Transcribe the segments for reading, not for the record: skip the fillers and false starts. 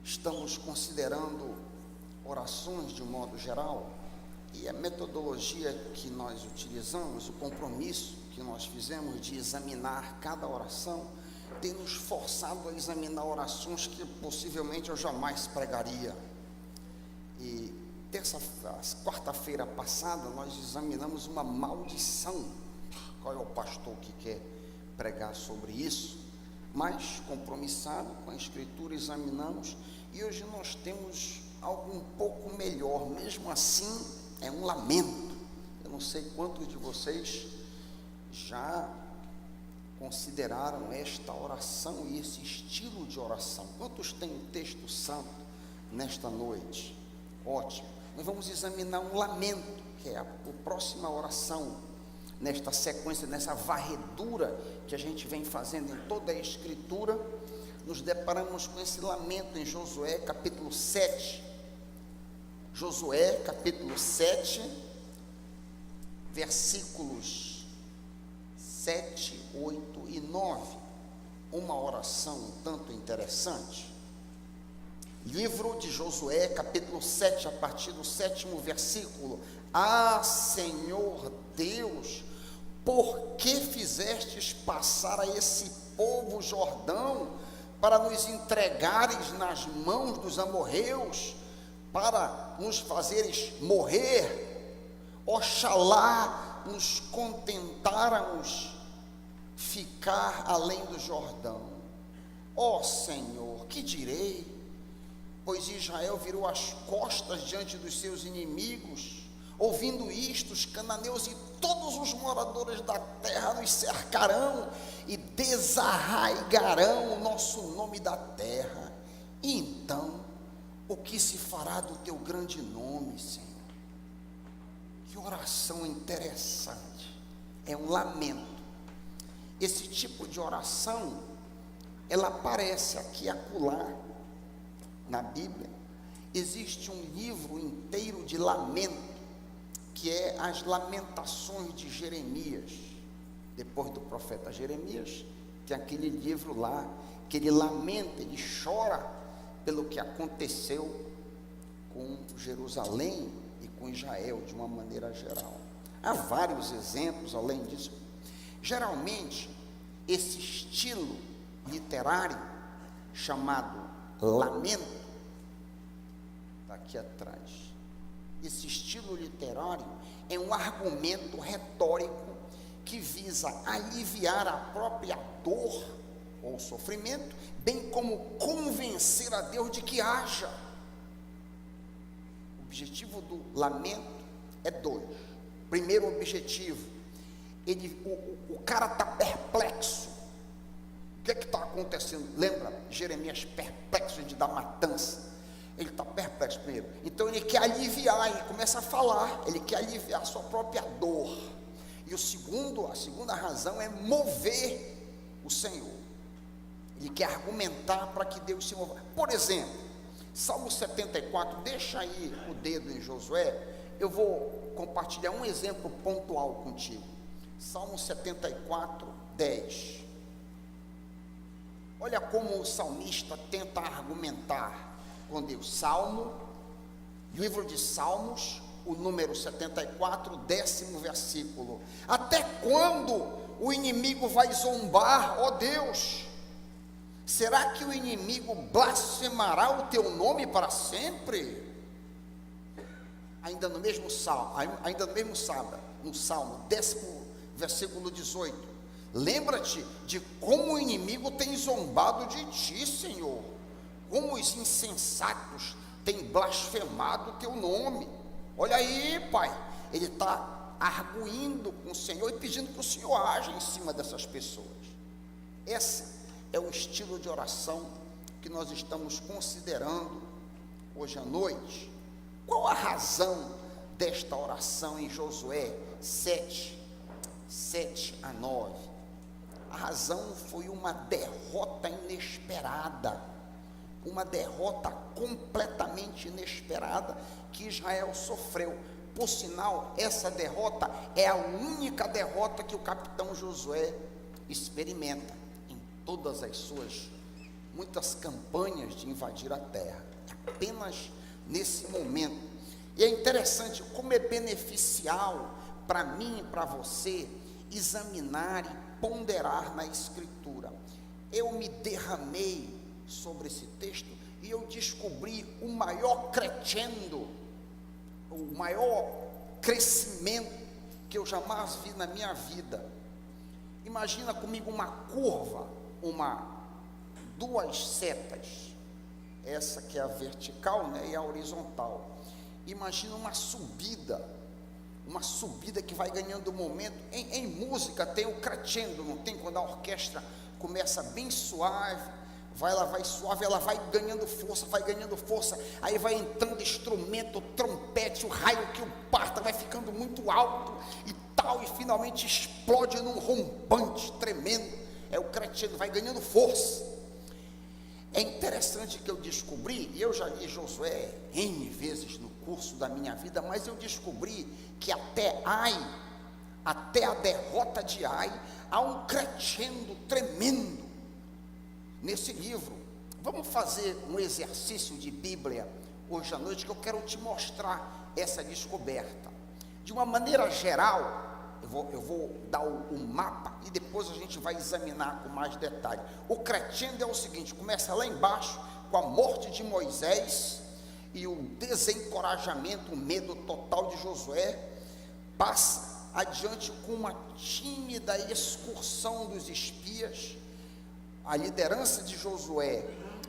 Estamos considerando orações de um modo geral, e a metodologia que nós utilizamos, o compromisso que nós fizemos de examinar cada oração, tem nos forçado a examinar orações que possivelmente eu jamais pregaria. E quarta-feira passada nós examinamos uma maldição. Qual é o pastor que quer pregar sobre isso? Mas compromissado com a Escritura examinamos, e hoje nós temos algo um pouco melhor. Mesmo assim é um lamento. Eu não sei quantos de vocês já consideraram esta oração e esse estilo de oração. Quantos têm o texto santo nesta noite? Ótimo. Nós vamos examinar um lamento, que é a próxima oração nesta sequência, nessa varredura que a gente vem fazendo em toda a Escritura. Nos deparamos com esse lamento em Josué capítulo 7. Josué capítulo 7, versículos 7, 8 e 9, uma oração um tanto interessante. Livro de Josué, capítulo 7, a partir do 7º versículo. Ah, Senhor Deus, por que fizestes passar a esse povo Jordão, para nos entregares nas mãos dos amorreus, para nos fazeres morrer? Oxalá nos contentáramos ficar além do Jordão. Ó Senhor, que direi? Pois Israel virou as costas diante dos seus inimigos. Ouvindo isto, os cananeus e todos os moradores da terra nos cercarão e desarraigarão o nosso nome da terra. E então, o que se fará do teu grande nome, Senhor? Que oração interessante. É um lamento. Esse tipo de oração, ela aparece aqui e acolá na Bíblia. Existe um livro inteiro de lamento, que é as Lamentações de Jeremias. Depois do profeta Jeremias, tem aquele livro lá, que ele lamenta, ele chora pelo que aconteceu com Jerusalém e com Israel, de uma maneira geral. Há vários exemplos além disso. Geralmente, esse estilo literário, chamado lamento, está aqui atrás. Esse estilo literário é um argumento retórico que visa aliviar a própria dor ou sofrimento, bem como convencer a Deus de que haja. O objetivo do lamento é dois. Primeiro objetivo, o cara está perplexo. O que está acontecendo? Lembra Jeremias perplexo de dar matança? Ele está perplexo primeiro. Então ele quer aliviar, ele começa a falar, ele quer aliviar a sua própria dor. E a segunda razão é mover o Senhor. Ele quer argumentar para que Deus se mova. Por exemplo, Salmo 74, deixa aí o dedo em Josué, eu vou compartilhar um exemplo pontual contigo. Salmo 74, 10. Olha como o salmista tenta argumentar com Deus. Livro de Salmos, o número 74, 10º versículo. Até quando o inimigo vai zombar, ó Deus? Será que o inimigo blasfemará o teu nome para sempre? Ainda no mesmo salmo, no Salmo, 10º versículo 18. Lembra-te de como o inimigo tem zombado de ti, Senhor. Como os insensatos têm blasfemado o teu nome. Olha aí, Pai, ele está arguindo com o Senhor e pedindo que o Senhor haja em cima dessas pessoas. Esse é o estilo de oração que nós estamos considerando hoje à noite. Qual a razão desta oração em Josué 7, 7 a 9? A razão foi uma derrota inesperada. Uma derrota completamente inesperada que Israel sofreu. Por sinal, essa derrota é a única derrota que o capitão Josué experimenta em todas as suas muitas campanhas de invadir a terra, apenas nesse momento. E é interessante como é beneficial para mim e para você examinar e ponderar na Escritura. Eu me derramei sobre esse texto e eu descobri o maior crescendo, o maior crescimento que eu jamais vi na minha vida. Imagina comigo uma curva, duas setas, essa que é a vertical, né, e a horizontal. Imagina uma subida que vai ganhando momento. Em música tem o crescendo, não tem? Quando a orquestra começa bem suave, ela vai suave, ela vai ganhando força, aí vai entrando instrumento, o trompete, o raio que o parta, vai ficando muito alto e tal, e finalmente explode num rompante tremendo. É o crescendo, vai ganhando força. É interessante que eu descobri, e eu já li Josué N vezes no curso da minha vida, mas eu descobri que até a derrota de Ai, há um crescendo tremendo nesse livro. Vamos fazer um exercício de Bíblia hoje à noite, que eu quero te mostrar essa descoberta. De uma maneira geral, eu vou dar o mapa e depois a gente vai examinar com mais detalhe. O crescendo é o seguinte: começa lá embaixo com a morte de Moisés e o desencorajamento, o medo total de Josué, passa adiante com uma tímida excursão dos espias. A liderança de Josué,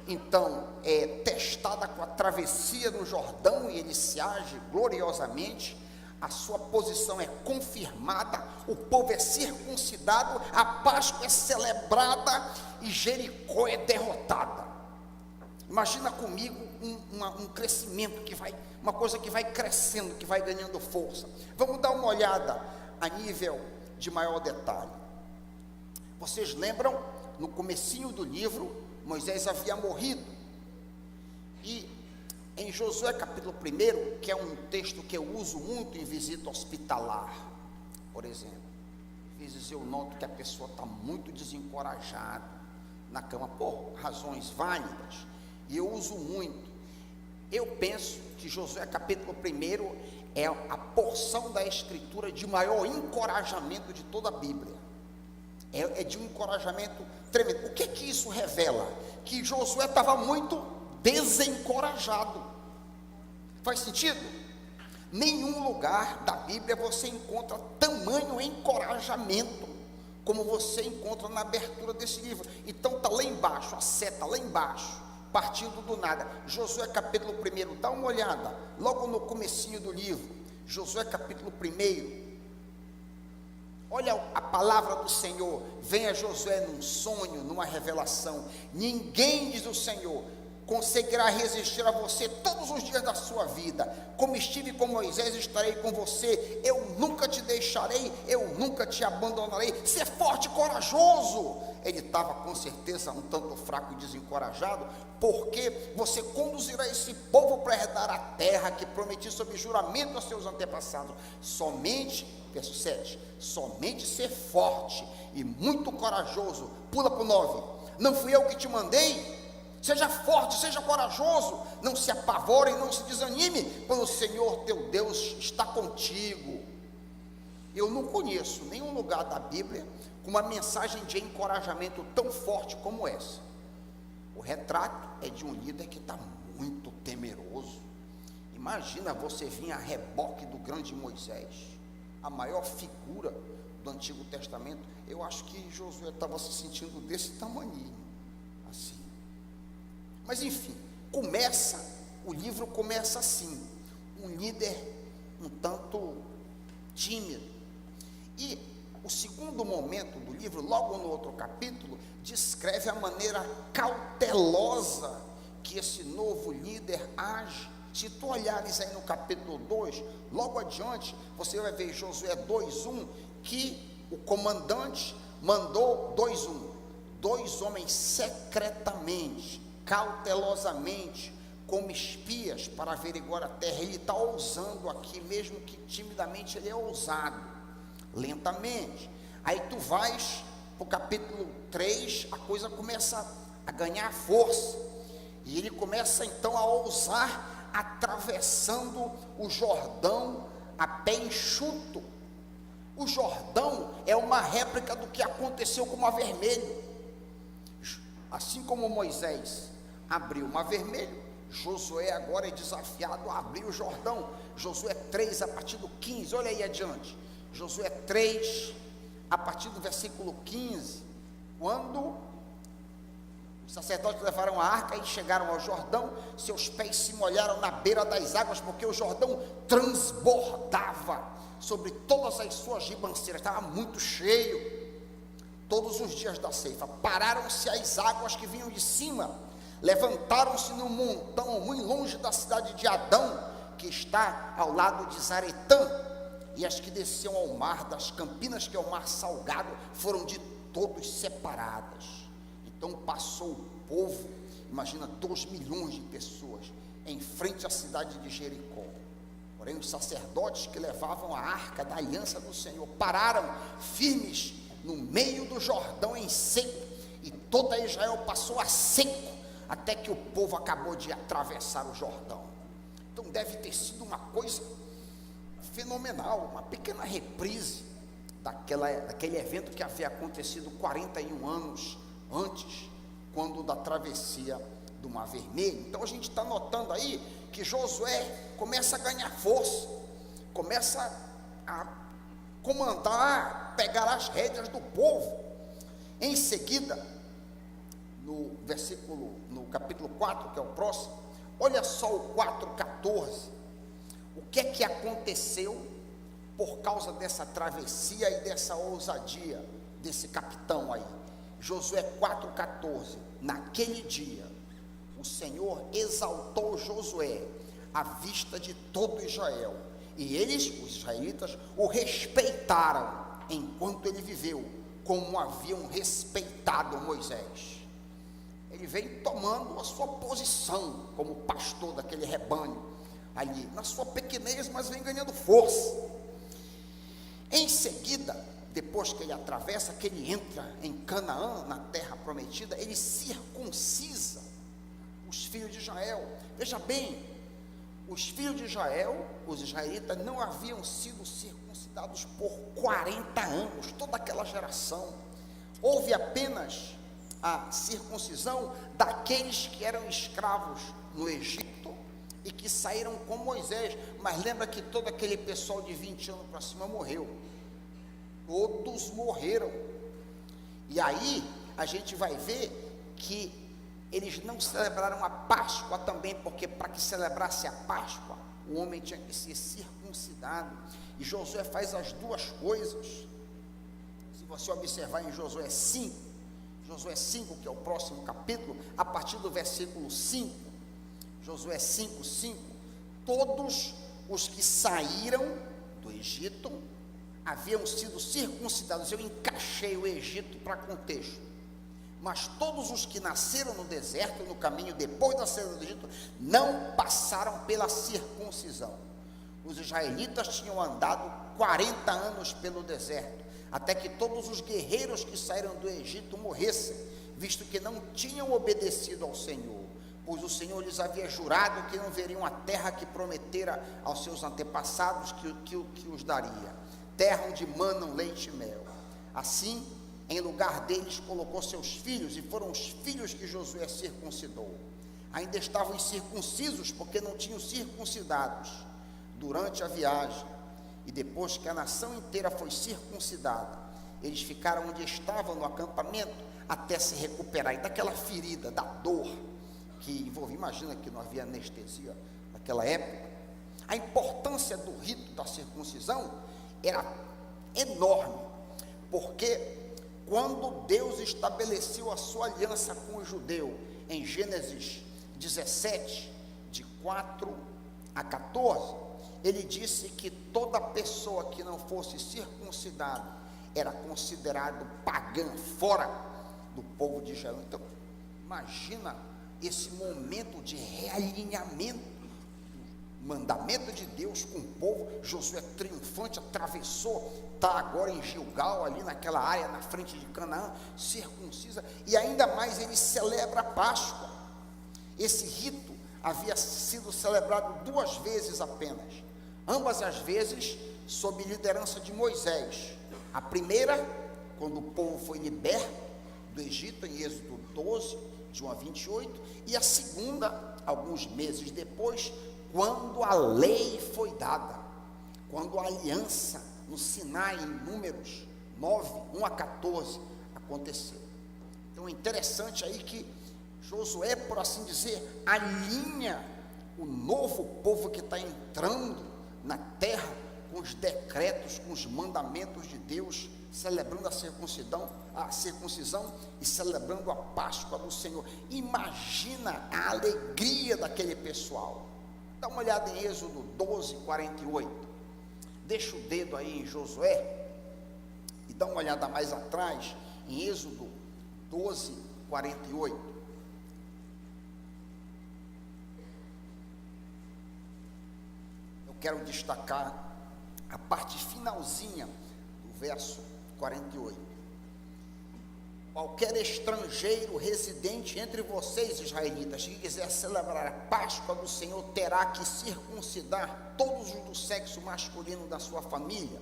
então, é testada com a travessia no Jordão e ele se age gloriosamente. A sua posição é confirmada, o povo é circuncidado, a Páscoa é celebrada e Jericó é derrotada. Imagina comigo um crescimento que vai, uma coisa que vai crescendo, que vai ganhando força. Vamos dar uma olhada a nível de maior detalhe. Vocês lembram, no comecinho do livro, Moisés havia morrido, e em Josué capítulo 1, que é um texto que eu uso muito em visita hospitalar, por exemplo, às vezes eu noto que a pessoa está muito desencorajada na cama, por razões válidas, e eu uso muito. Eu penso que Josué capítulo 1 é a porção da Escritura de maior encorajamento de toda a Bíblia. É de um encorajamento tremendo. O que isso revela? Que Josué estava muito desencorajado. Faz sentido? Nenhum lugar da Bíblia você encontra tamanho encorajamento como você encontra na abertura desse livro. Então está lá embaixo, a seta lá embaixo, partindo do nada. Josué capítulo 1, dá uma olhada, logo no comecinho do livro, Josué capítulo 1, olha a palavra do Senhor. Vem a Josué num sonho, numa revelação: ninguém, diz o Senhor, conseguirá resistir a você todos os dias da sua vida. Como estive com Moisés, estarei com você. Eu nunca te deixarei, eu nunca te abandonarei. Ser forte e corajoso. Ele estava com certeza um tanto fraco e desencorajado, porque você conduzirá esse povo para herdar a terra que prometi sob juramento a seus antepassados. Somente, verso 7, somente ser forte e muito corajoso. Pula para o 9. Não fui eu que te mandei? Seja forte, seja corajoso, não se apavore e não se desanime, quando o Senhor teu Deus está contigo. Eu não conheço nenhum lugar da Bíblia com uma mensagem de encorajamento tão forte como essa. O retrato é de um líder que está muito temeroso. Imagina você vir a reboque do grande Moisés, a maior figura do Antigo Testamento. Eu acho que Josué estava se sentindo desse tamaninho, assim. Mas enfim, o livro começa assim, um líder um tanto tímido. E o segundo momento do livro, logo no outro capítulo, descreve a maneira cautelosa que esse novo líder age. Se tu olhares aí no capítulo 2, logo adiante, você vai ver Josué 2:1, que o comandante mandou 2:1, 2 homens secretamente, cautelosamente, como espias, para averiguar a terra. Ele está ousando aqui, mesmo que timidamente, ele é ousado, lentamente. Aí tu vais para o capítulo 3, a coisa começa a ganhar força, e ele começa então a ousar, atravessando o Jordão a pé enxuto. O Jordão é uma réplica do que aconteceu com o Mar Vermelho. Assim como Moisés abriu o Mar Vermelho, Josué agora é desafiado a abrir o Jordão. Josué 3, a partir do 15, olha aí adiante. Josué 3, a partir do versículo 15, quando os sacerdotes levaram a arca e chegaram ao Jordão, seus pés se molharam na beira das águas, porque o Jordão transbordava sobre todas as suas ribanceiras, estava muito cheio. Todos os dias da ceifa, pararam-se as águas que vinham de cima, levantaram-se num montão muito longe da cidade de Adão, que está ao lado de Zaretã, e as que desciam ao mar, das campinas que é o mar salgado, foram de todos separadas. Então passou o povo, imagina 2 milhões de pessoas, em frente à cidade de Jericó. Porém os sacerdotes que levavam a arca da aliança do Senhor, pararam firmes no meio do Jordão em seco, e toda Israel passou a seco, até que o povo acabou de atravessar o Jordão. Então deve ter sido uma coisa fenomenal, uma pequena reprise daquele evento que havia acontecido 41 anos antes, quando da travessia do Mar Vermelho. Então a gente está notando aí que Josué começa a ganhar força, começa a comandar, pegar as rédeas do povo. Em seguida, no capítulo 4, que é o próximo, olha só o 4:14, o que é que aconteceu por causa dessa travessia e dessa ousadia desse capitão aí. Josué 4:14, naquele dia, o Senhor exaltou Josué à vista de todo Israel, e eles, os israelitas, o respeitaram enquanto ele viveu, como haviam respeitado Moisés. Ele vem tomando a sua posição como pastor daquele rebanho ali, na sua pequenez, mas vem ganhando força. Em seguida, depois que ele atravessa, que ele entra em Canaã, na terra prometida, ele circuncisa os filhos de Israel. Veja bem, os filhos de Israel, os israelitas, não haviam sido circuncidados por 40 anos, toda aquela geração. Houve apenas a circuncisão daqueles que eram escravos no Egito e que saíram com Moisés. Mas lembra que todo aquele pessoal de 20 anos para cima morreu. Todos morreram. E aí a gente vai ver que eles não celebraram a Páscoa também, porque para que celebrasse a Páscoa, o homem tinha que ser circuncidado. E Josué faz as duas coisas. Se você observar em Josué 5, que é o próximo capítulo, a partir do versículo 5, Josué 5:5, todos os que saíram do Egito haviam sido circuncidados. Eu encaixei o Egito para contexto. Mas todos os que nasceram no deserto, no caminho depois da saída do Egito, não passaram pela circuncisão. Os israelitas tinham andado 40 anos pelo deserto, até que todos os guerreiros que saíram do Egito morressem, visto que não tinham obedecido ao Senhor, pois o Senhor lhes havia jurado que não veriam a terra que prometera aos seus antepassados que os daria, terra onde manam leite e mel. Assim, em lugar deles colocou seus filhos, e foram os filhos que Josué circuncidou. Ainda estavam incircuncisos, porque não tinham circuncidados durante a viagem. E depois que a nação inteira foi circuncidada, eles ficaram onde estavam no acampamento, até se recuperar. E daquela ferida, da dor que envolvia, imagina que não havia anestesia naquela época, a importância do rito da circuncisão era enorme, porque quando Deus estabeleceu a sua aliança com o judeu, em Gênesis 17, de 4-14, ele disse que toda pessoa que não fosse circuncidada era considerado pagã, fora do povo de Israel. Então, imagina esse momento de realinhamento mandamento de Deus com o povo. Josué triunfante atravessou, está agora em Gilgal, ali naquela área na frente de Canaã, circuncisa, e ainda mais ele celebra a Páscoa. Esse rito havia sido celebrado 2 vezes apenas, ambas as vezes sob liderança de Moisés. A primeira, quando o povo foi liberto do Egito, em Êxodo 12, de 1 a 28, e a segunda, alguns meses depois, quando a lei foi dada, quando a aliança no Sinai, em Números 9, 1 a 14, aconteceu. Então é interessante aí que Josué, por assim dizer, alinha o novo povo que está entrando na terra com os decretos, com os mandamentos de Deus, celebrando a circuncisão e celebrando a Páscoa do Senhor. Imagina a alegria daquele pessoal. Dá uma olhada em Êxodo 12, 48. Deixa o dedo aí em Josué e dá uma olhada mais atrás em Êxodo 12, 48. Eu quero destacar a parte finalzinha do verso 48. Qualquer estrangeiro residente entre vocês, israelitas, que quiser celebrar a Páscoa do Senhor, terá que circuncidar todos os do sexo masculino da sua família.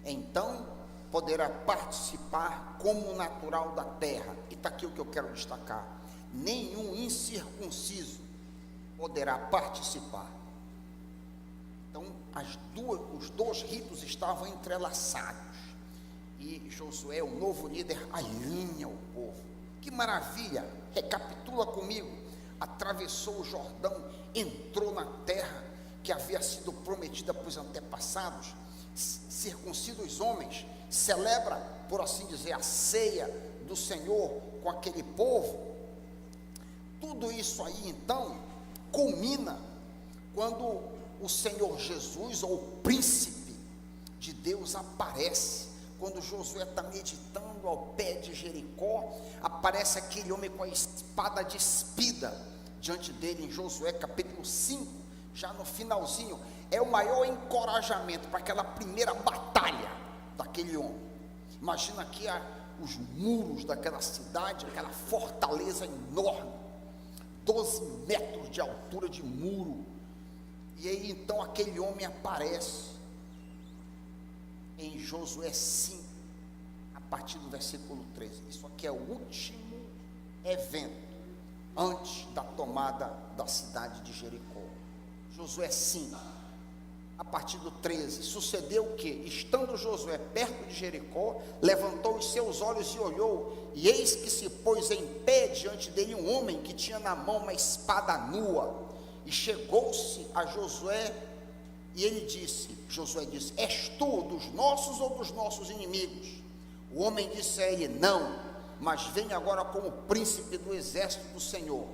Então poderá participar como natural da terra. E está aqui o que eu quero destacar: nenhum incircunciso poderá participar. Então os 2 ritos estavam entrelaçados. E Josué, o novo líder, alinha o povo. Que maravilha! Recapitula comigo. Atravessou o Jordão, entrou na terra que havia sido prometida para os antepassados, circuncida os homens, celebra, por assim dizer, a ceia do Senhor com aquele povo. Tudo isso aí, então, culmina quando o Senhor Jesus, ou o príncipe de Deus, aparece. Quando Josué está meditando ao pé de Jericó, aparece aquele homem com a espada despida diante dele, em Josué capítulo 5, já no finalzinho. É o maior encorajamento para aquela primeira batalha daquele homem. Imagina aqui os muros daquela cidade, aquela fortaleza enorme, 12 metros de altura de muro. E aí então aquele homem aparece em Josué 5, a partir do versículo 13. Isso aqui é o último evento antes da tomada da cidade de Jericó. Josué 5, a partir do 13. Sucedeu que, estando Josué perto de Jericó, levantou os seus olhos e olhou, e eis que se pôs em pé diante dele um homem que tinha na mão uma espada nua. E chegou-se a Josué, e Josué disse: és tu dos nossos ou dos nossos inimigos? O homem disse a ele: não, mas vem agora como príncipe do exército do Senhor.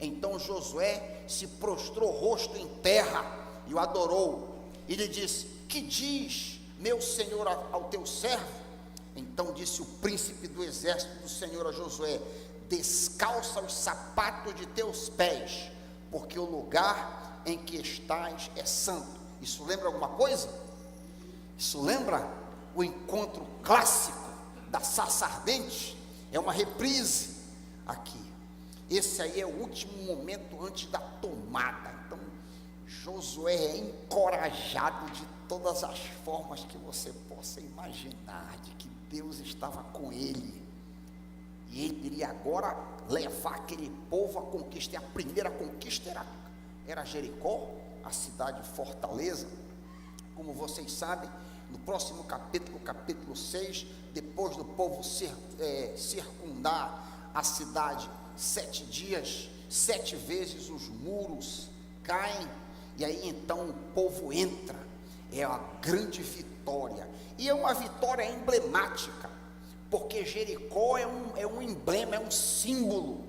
Então Josué se prostrou rosto em terra e o adorou. E lhe disse: que diz meu senhor ao teu servo? Então disse o príncipe do exército do Senhor a Josué: descalça os sapatos de teus pés, porque o lugar em que estás é santo. Isso lembra alguma coisa? Isso lembra o encontro clássico da sarça ardente? É uma reprise aqui. Esse aí é o último momento antes da tomada. Então Josué é encorajado de todas as formas que você possa imaginar, de que Deus estava com ele, e ele iria agora levar aquele povo à conquista. E a primeira conquista era Jericó, a cidade fortaleza. Como vocês sabem, no próximo capítulo, capítulo 6, depois do povo circundar a cidade 7 dias, 7 vezes os muros caem, e aí então o povo entra. É a grande vitória, e é uma vitória emblemática, porque Jericó é um emblema, é um símbolo,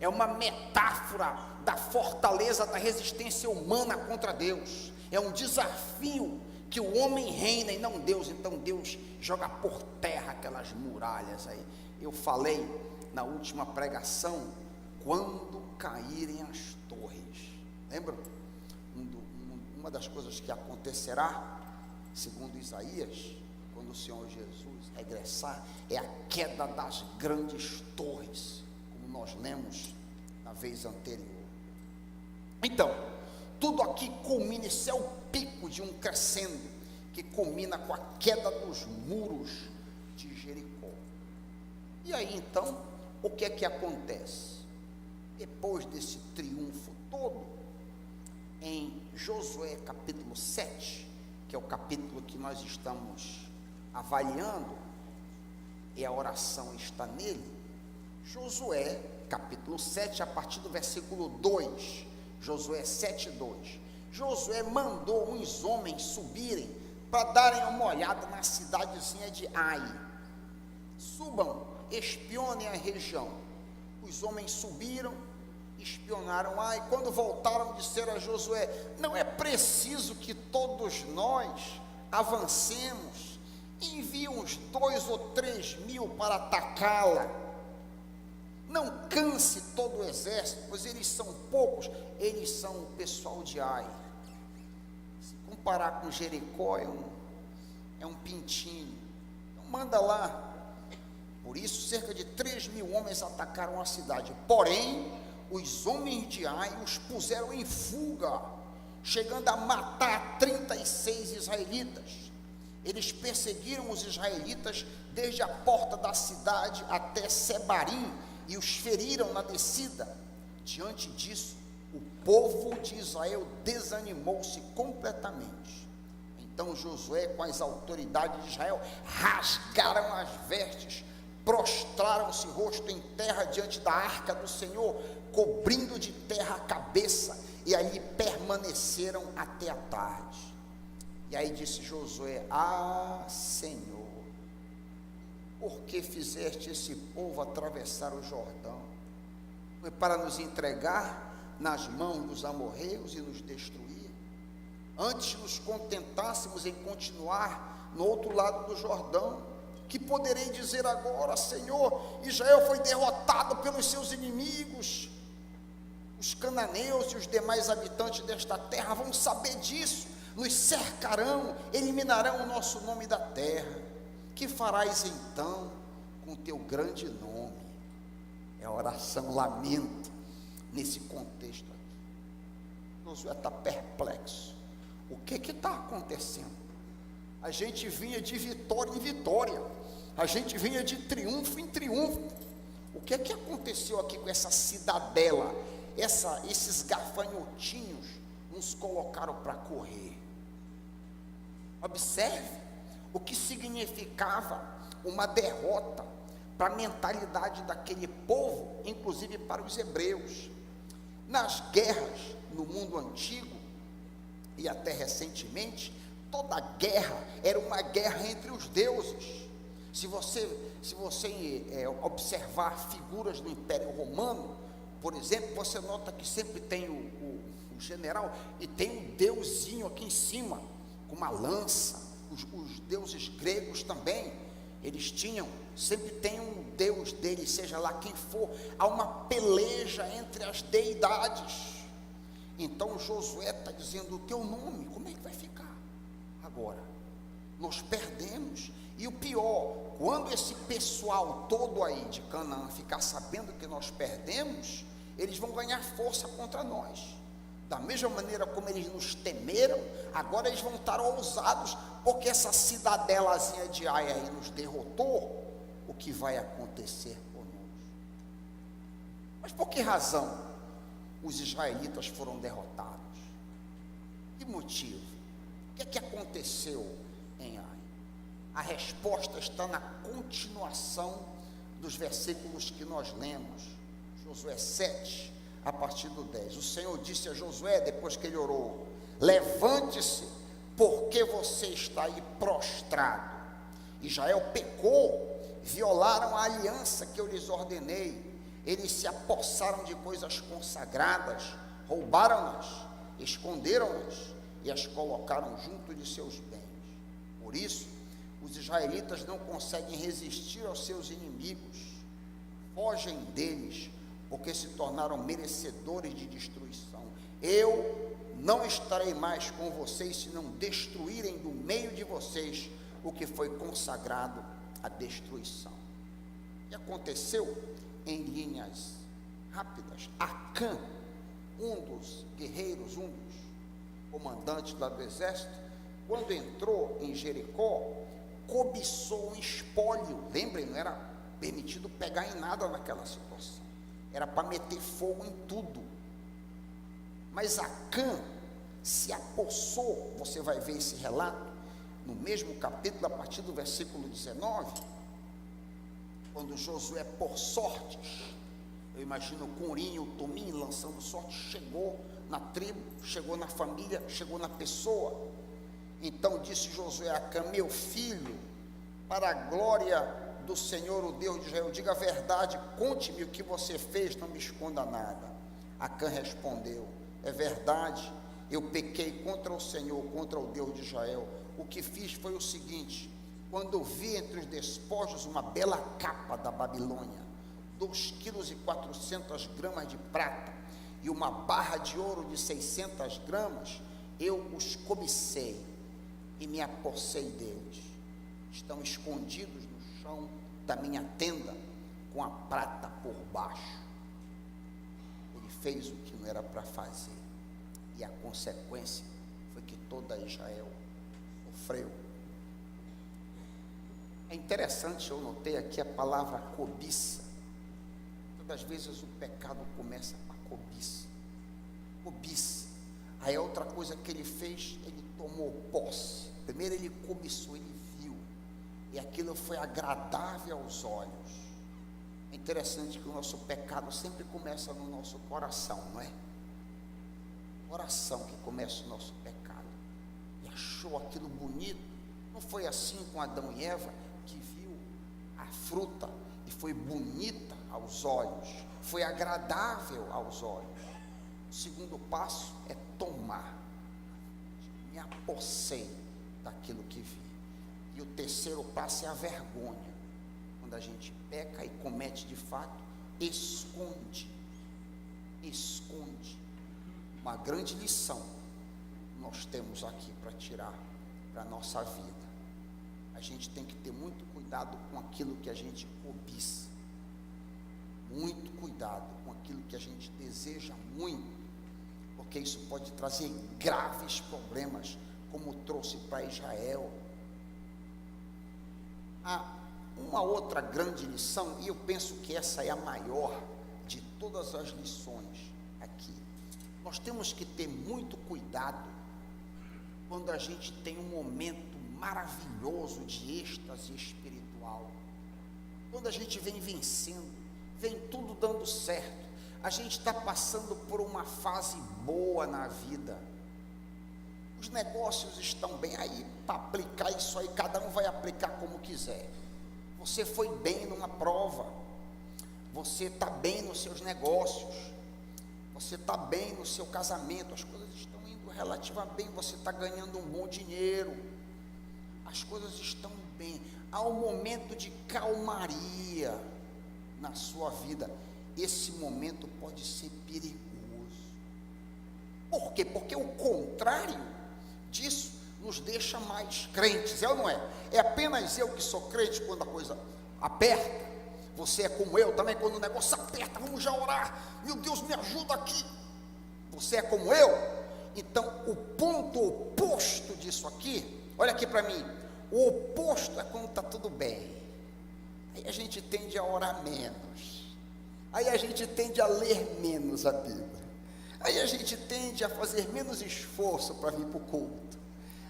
é uma metáfora da fortaleza da resistência humana contra Deus. É um desafio que o homem reina e não Deus. Então Deus joga por terra aquelas muralhas aí. Eu falei na última pregação, quando caírem as torres. Lembram? Um uma das coisas que acontecerá, segundo Isaías, quando o Senhor Jesus regressar, é a queda das grandes torres, como nós lemos na vez anterior. Então, tudo aqui culmina, esse é o pico de um crescendo, que culmina com a queda dos muros de Jericó. E aí então, o que é que acontece? Depois desse triunfo todo, em Josué capítulo 7, que é o capítulo que nós estamos avaliando, e a oração está nele, Josué capítulo 7, a partir do versículo 2, Josué 7, 2, Josué mandou uns homens subirem para darem uma olhada na cidadezinha de Ai. Subam, espionem a região. Os homens subiram, espionaram Ai. Quando voltaram, disseram a Josué: não é preciso que todos nós avancemos, envie uns 2 ou 3 mil para atacá-la. Não canse todo o exército, pois eles são poucos, eles são o pessoal de Ai. Se comparar com Jericó, é um pintinho. Então manda lá. Por isso, cerca de 3 mil homens atacaram a cidade. Porém, os homens de Ai os puseram em fuga, chegando a matar 36 israelitas. Eles perseguiram os israelitas desde a porta da cidade até Sebarim e os feriram na descida. Diante disso, o povo de Israel desanimou-se completamente. Então Josué, com as autoridades de Israel, rasgaram as vestes, prostraram-se rosto em terra diante da arca do Senhor, cobrindo de terra a cabeça, e ali permaneceram até a tarde. E aí disse Josué: ah, Senhor, por que fizeste esse povo atravessar o Jordão? Foi para nos entregar nas mãos dos amorreus e nos destruir? Antes nos contentássemos em continuar no outro lado do Jordão. Que poderei dizer agora? Senhor, Israel foi derrotado pelos seus inimigos. Os cananeus e os demais habitantes desta terra vão saber disso, nos cercarão, eliminarão o nosso nome da terra. Que farás então com teu grande nome? É a oração lamento nesse contexto aqui. Josué está perplexo. O que está acontecendo? A gente vinha de vitória em vitória, a gente vinha de triunfo em triunfo. O que aconteceu aqui com essa cidadela? Esses gafanhotinhos nos colocaram para correr. Observe o que significava uma derrota para a mentalidade daquele povo, inclusive para os hebreus. Nas guerras no mundo antigo e até recentemente, toda guerra era uma guerra entre os deuses. Se você observar figuras do Império Romano, por exemplo, você nota que sempre tem o general e tem um deusinho aqui em cima, com uma lança. Os deuses gregos também, eles sempre tem um deus deles, seja lá quem for. Há uma peleja entre as deidades. Então Josué está dizendo: o teu nome, como é que vai ficar agora? Nós perdemos. E o pior, quando esse pessoal todo aí de Canaã ficar sabendo que nós perdemos, eles vão ganhar força contra nós. Da mesma maneira como eles nos temeram, agora eles vão estar ousados, porque essa cidadelazinha de Ai aí nos derrotou. O que vai acontecer conosco? Mas por que razão os israelitas foram derrotados? Que motivo? O que aconteceu em Ai? A resposta está na continuação dos versículos que nós lemos, Josué 7, a partir do 10. O Senhor disse a Josué, depois que ele orou: levante-se, porque você está aí prostrado. Israel pecou, violaram a aliança que eu lhes ordenei. Eles se apossaram de coisas consagradas, roubaram-nas, esconderam-nas e as colocaram junto de seus bens. Por isso, os israelitas não conseguem resistir aos seus inimigos, fogem deles, porque se tornaram merecedores de destruição. Eu não estarei mais com vocês, se não destruírem do meio de vocês o que foi consagrado à destruição. E aconteceu, em linhas rápidas, Acã, um dos guerreiros, um dos comandantes lá do exército, quando entrou em Jericó, cobiçou um espólio. Lembrem, não era permitido pegar em nada naquela situação, era para meter fogo em tudo. Mas Acã se apossou, você vai ver esse relato no mesmo capítulo, a partir do versículo 19, quando Josué, por sortes, eu imagino o Curinho, o Tominho lançando sorte, chegou na tribo, chegou na família, chegou na pessoa. Então disse Josué a Acã: meu filho, para a glória do Senhor, o Deus de Israel, diga a verdade, conte-me o que você fez, não me esconda nada. Acã respondeu: é verdade, eu pequei contra o Senhor, contra o Deus de Israel. O que fiz foi o seguinte: quando eu vi entre os despojos uma bela capa da Babilônia, 2,4 kg de prata e uma barra de ouro de 600 gramas, eu os cobicei e me apossei deles. Estão escondidos no chão da minha tenda, com a prata por baixo. Ele fez o que não era para fazer, e a consequência foi que toda Israel sofreu. É interessante, eu notei aqui a palavra cobiça. Todas as vezes o pecado começa com a cobiça. Cobiça. Aí a outra coisa que ele fez, ele tomou posse. Primeiro ele cobiçou, ele viu, e aquilo foi agradável aos olhos. É interessante que o nosso pecado sempre começa no nosso coração, não é? Coração que começa o nosso pecado. E achou aquilo bonito. Não foi assim com Adão e Eva, que viu a fruta e foi bonita aos olhos, foi agradável aos olhos. O segundo passo é tomar. Me apossei daquilo que vi. E o terceiro passo é a vergonha. Quando a gente peca e comete de fato, esconde. Uma grande lição nós temos aqui para tirar para a nossa vida. A gente tem que ter muito cuidado com aquilo que a gente cobiça, muito cuidado com aquilo que a gente deseja muito, porque isso pode trazer graves problemas, como trouxe para Israel. Há uma outra grande lição, e eu penso que essa é a maior de todas as lições aqui. Nós temos que ter muito cuidado quando a gente tem um momento maravilhoso de êxtase espiritual, quando a gente vem vencendo, vem tudo dando certo, a gente está passando por uma fase boa na vida, os negócios estão bem. Aí, para aplicar isso aí, cada um vai aplicar como quiser. Você foi bem numa prova, você está bem nos seus negócios, você está bem no seu casamento, as coisas estão indo relativamente bem, você está ganhando um bom dinheiro, as coisas estão bem. Há um momento de calmaria na sua vida. Esse momento pode ser perigoso. Por quê? Porque o contrário disso nos deixa mais crentes, é ou não é? É apenas eu que sou crente quando a coisa aperta? Você é como eu também, quando o negócio aperta, vamos já orar, meu Deus, me ajuda aqui. Você é como eu? Então, o ponto oposto disso aqui, olha aqui para mim, o oposto é quando está tudo bem. Aí a gente tende a orar menos, aí a gente tende a ler menos a Bíblia, aí a gente tende a fazer menos esforço para vir para o culto,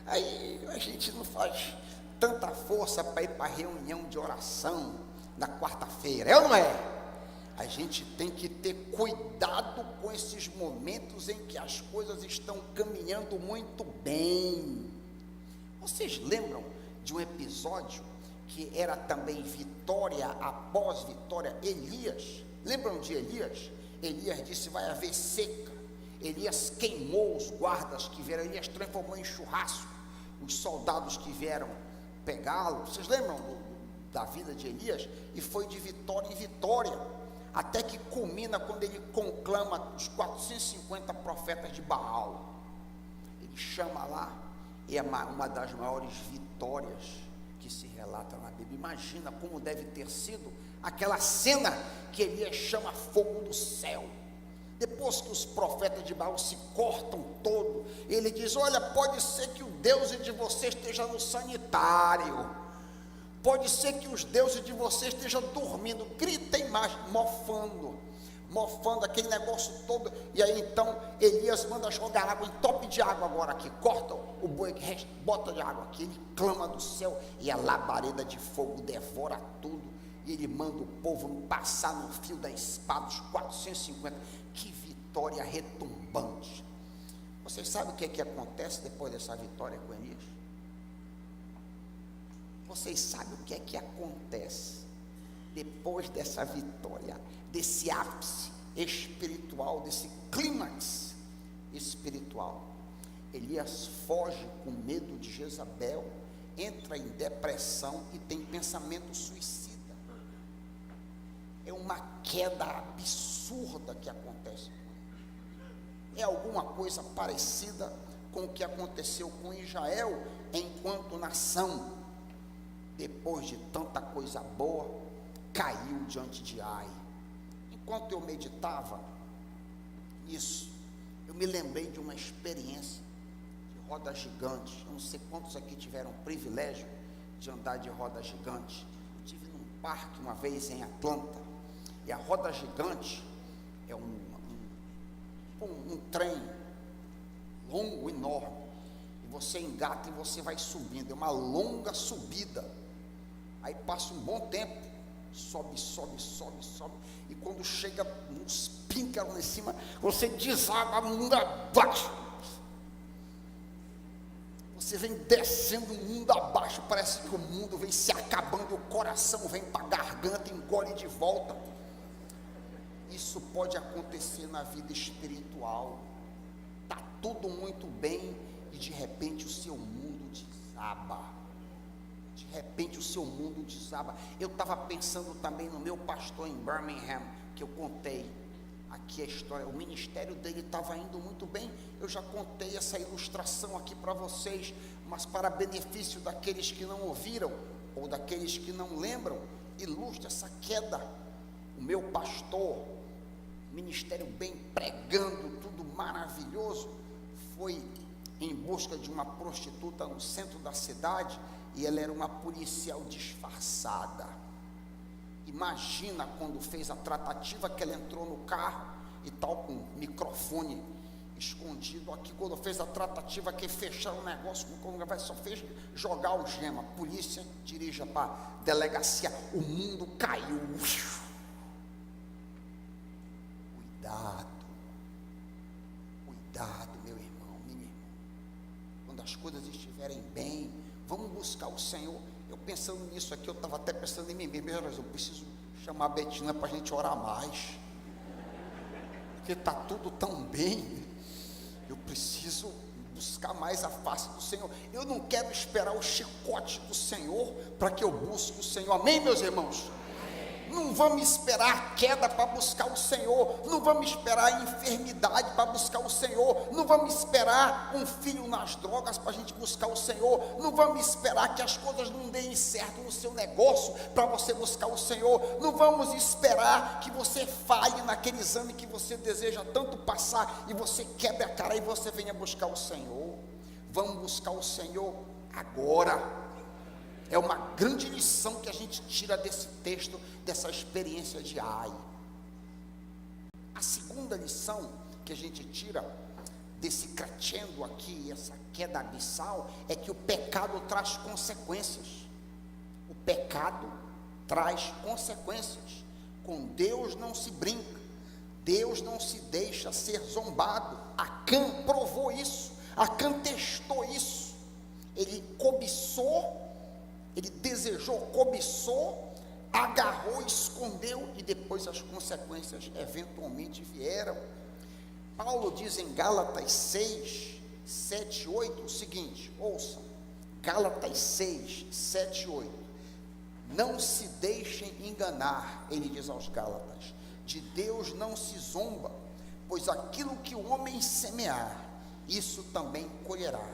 aí a gente não faz tanta força para ir para a reunião de oração na quarta-feira, é ou não é? A gente tem que ter cuidado com esses momentos em que as coisas estão caminhando muito bem. Vocês lembram de um episódio que era também vitória após vitória? Elias, lembram de Elias? Elias disse: vai haver seca. Elias queimou os guardas que vieram, Elias transformou em churrasco os soldados que vieram pegá-lo. Vocês lembram da vida de Elias? E foi de vitória em vitória, até que culmina quando ele conclama os 450 profetas de Baal. Ele chama lá, é uma das maiores vitórias que se relata na Bíblia. Imagina como deve ter sido aquela cena que Elias chama fogo do céu. Depois que os profetas de Baal se cortam todo, ele diz: olha, pode ser que o Deus de vocês esteja no sanitário, pode ser que os deuses de vocês estejam dormindo, gritem mais, mofando aquele negócio todo. E aí então Elias manda jogar água, entope de água agora aqui, corta o boi, bota de água aqui, ele clama do céu, e a labareda de fogo devora tudo, e ele manda o povo passar no fio da espada, os 450, que vitória retumbante. Vocês sabem o que acontece depois dessa vitória com Elias? Vocês sabem o que acontece depois dessa vitória, desse ápice espiritual, desse clímax espiritual? Elias foge com medo de Jezabel, entra em depressão e tem pensamento suicida. É uma queda absurda que acontece. É alguma coisa parecida com o que aconteceu com Israel enquanto nação. Depois de tanta coisa boa, caiu diante de Ai. Enquanto eu meditava nisso, eu me lembrei de uma experiência de roda gigante. Eu não sei quantos aqui tiveram o privilégio de andar de roda gigante. Eu estive num parque uma vez em Atlanta, e a roda gigante é um trem longo, enorme, e você engata e você vai subindo, é uma longa subida. Aí passa um bom tempo, sobe, e quando chega nos píncaros lá em cima, você desaba mundo abaixo. Você vem descendo o mundo abaixo, parece que o mundo vem se acabando, o coração vem para a garganta, engole de volta. Isso pode acontecer na vida espiritual. Está tudo muito bem e de repente o seu mundo desaba. De repente o seu mundo desaba. Eu estava pensando também no meu pastor em Birmingham, que eu contei aqui a história. O ministério dele estava indo muito bem. Eu já contei essa ilustração aqui para vocês, mas para benefício daqueles que não ouviram ou daqueles que não lembram, ilustra essa queda. O meu pastor, ministério bem, pregando, tudo maravilhoso, foi em busca de uma prostituta no centro da cidade, e ela era uma policial disfarçada. Imagina quando fez a tratativa, que ela entrou no carro e tal, com o microfone escondido aqui. Quando fez a tratativa, que fecharam o negócio, só fez jogar a algema. Polícia, dirija para a delegacia, o mundo caiu. Cuidado, meu irmão, minha irmã. Quando as coisas estiverem bem, vamos buscar o Senhor. Eu pensando nisso aqui, eu estava até pensando em mim mesmo, mas eu preciso chamar a Betina para a gente orar mais, porque está tudo tão bem. Eu preciso buscar mais a face do Senhor. Eu não quero esperar o chicote do Senhor para que eu busque o Senhor. Amém, meus irmãos? Não vamos esperar a queda para buscar o Senhor, não vamos esperar a enfermidade para buscar o Senhor, não vamos esperar um filho nas drogas para a gente buscar o Senhor, não vamos esperar que as coisas não deem certo no seu negócio para você buscar o Senhor, não vamos esperar que você falhe naquele exame que você deseja tanto passar e você quebre a cara e você venha buscar o Senhor. Vamos buscar o Senhor agora. É uma grande lição que a gente tira desse texto, dessa experiência de Ai. A segunda lição que a gente tira desse crescendo aqui, essa queda abissal, é que o pecado traz consequências. O pecado traz consequências. Com Deus não se brinca, Deus não se deixa ser zombado. Acã provou isso, Acã testou isso. Ele cobiçou, ele desejou, cobiçou, agarrou, escondeu, e depois as consequências eventualmente vieram. Paulo diz em Gálatas 6, 7, 8 o seguinte, ouçam, Gálatas 6, 7, 8, não se deixem enganar, ele diz aos Gálatas, de Deus não se zomba, pois aquilo que o homem semear, isso também colherá.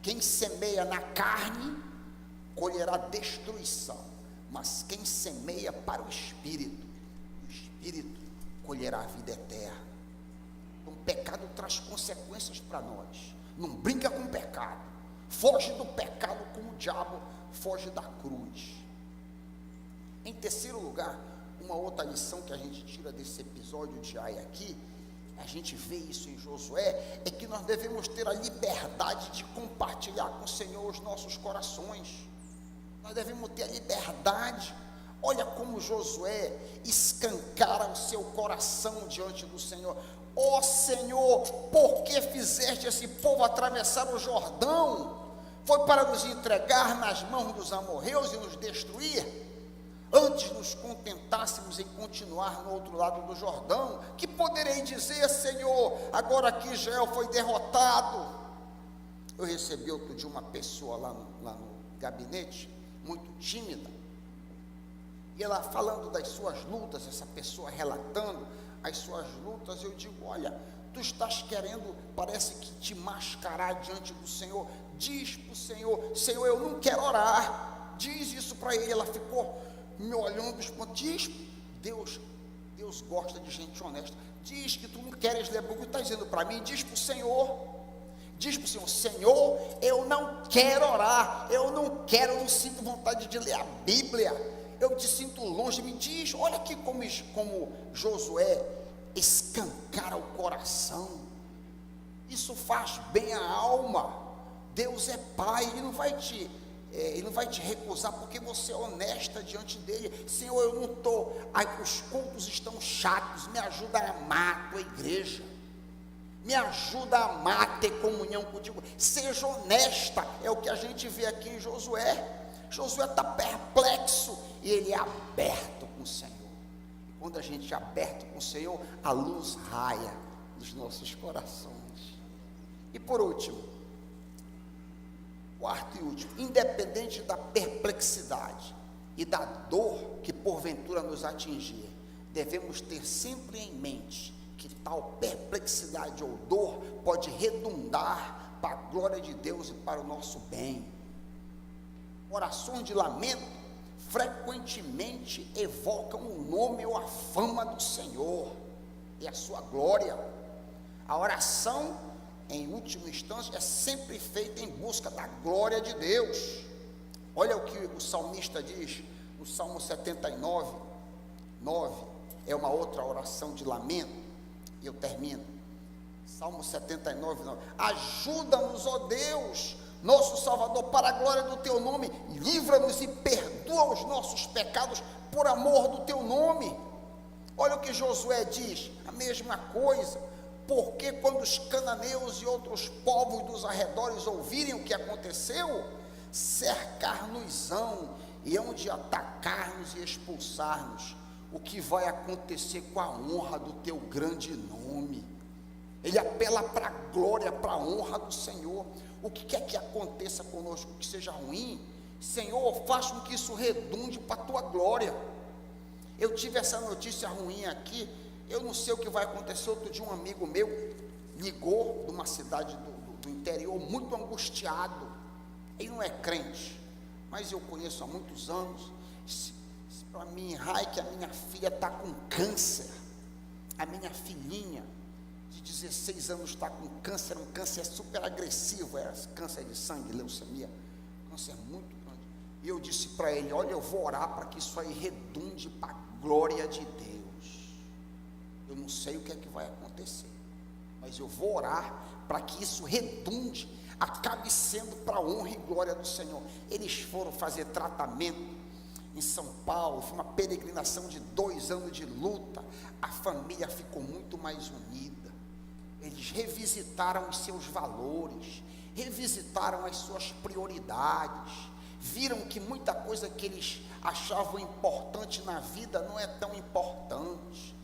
Quem semeia na carne, colherá destruição, mas quem semeia para o Espírito colherá a vida eterna. Então, o pecado traz consequências para nós. Não brinca com o pecado, foge do pecado como o diabo foge da cruz. Em terceiro lugar, uma outra lição que a gente tira desse episódio de Ai aqui, a gente vê isso em Josué, é que nós devemos ter a liberdade de compartilhar com o Senhor os nossos corações. Nós devemos ter a liberdade. Olha como Josué escancara o seu coração diante do Senhor. Ó Senhor, por que fizeste esse povo atravessar o Jordão? Foi para nos entregar nas mãos dos amorreus e nos destruir? Antes nos contentássemos em continuar no outro lado do Jordão, que poderei dizer, Senhor, agora que Israel foi derrotado? Eu recebi outro dia uma pessoa lá no gabinete, muito tímida, e ela falando das suas lutas, essa pessoa relatando as suas lutas, eu digo, olha, tu estás querendo, parece que te mascarar diante do Senhor. Diz para o Senhor, Senhor, eu não quero orar, diz isso para ele. Ela ficou me olhando, diz, Deus gosta de gente honesta, diz que tu não queres ler, porque tu está dizendo para mim, diz para o Senhor, Senhor, eu não quero orar, eu não sinto vontade de ler a Bíblia, eu te sinto longe, me diz. Olha aqui como Josué escancara o coração, isso faz bem à alma. Deus é Pai, Ele não vai te recusar, porque você é honesta diante dele. Senhor, eu não estou, os cultos estão chatos, me ajuda a amar a tua igreja, me ajuda a amar, ter comunhão contigo, seja honesta. É o que a gente vê aqui em Josué. Josué está perplexo, e ele é aberto com o Senhor. E quando a gente é aberto com o Senhor, a luz raia nos nossos corações. E por último, quarto e último, independente da perplexidade e da dor que porventura nos atingir, devemos ter sempre em mente que tal perplexidade ou dor pode redundar para a glória de Deus e para o nosso bem. Orações de lamento frequentemente evocam o nome ou a fama do Senhor e a sua glória. A oração, em última instância, é sempre feita em busca da glória de Deus. Olha o que o salmista diz no Salmo 79, 9, é uma outra oração de lamento, e eu termino. Salmo 79, 9, ajuda-nos, ó Deus, nosso Salvador, para a glória do teu nome, livra-nos e perdoa os nossos pecados por amor do teu nome. Olha o que Josué diz, a mesma coisa. Porque quando os cananeus e outros povos dos arredores ouvirem o que aconteceu, cercar-nos-ão e hão de atacar-nos e expulsar-nos. O que vai acontecer com a honra do teu grande nome? Ele apela para a glória, para a honra do Senhor. O que quer que aconteça conosco, que seja ruim, Senhor, faz com que isso redunde para a tua glória. Eu tive essa notícia ruim aqui, eu não sei o que vai acontecer. Outro dia um amigo meu ligou de uma cidade do interior, muito angustiado. Ele não é crente, mas eu conheço há muitos anos. Para mim, Raik, a minha filha está com câncer. A minha filhinha de 16 anos está com câncer, um câncer super agressivo, é câncer de sangue, leucemia, câncer muito grande. E eu disse para ele, olha, eu vou orar para que isso aí redunde para a glória de Deus. Eu não sei o que é que vai acontecer, mas eu vou orar para que isso redunde, acabe sendo para a honra e glória do Senhor. Eles foram fazer tratamento em São Paulo, foi uma peregrinação de 2 anos de luta. A família ficou muito mais unida. Eles revisitaram os seus valores, revisitaram as suas prioridades, viram que muita coisa que eles achavam importante na vida não é tão importante,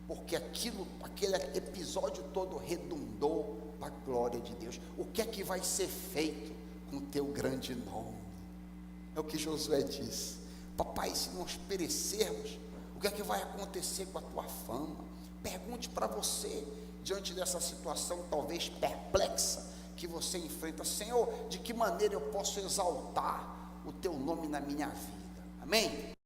porque aquele episódio todo redundou para a glória de Deus. O que é que vai ser feito com o teu grande nome? É o que Josué disse. Papai, se nós perecermos, o que é que vai acontecer com a tua fama? Pergunte para você, diante dessa situação talvez perplexa que você enfrenta. Senhor, de que maneira eu posso exaltar o teu nome na minha vida? Amém?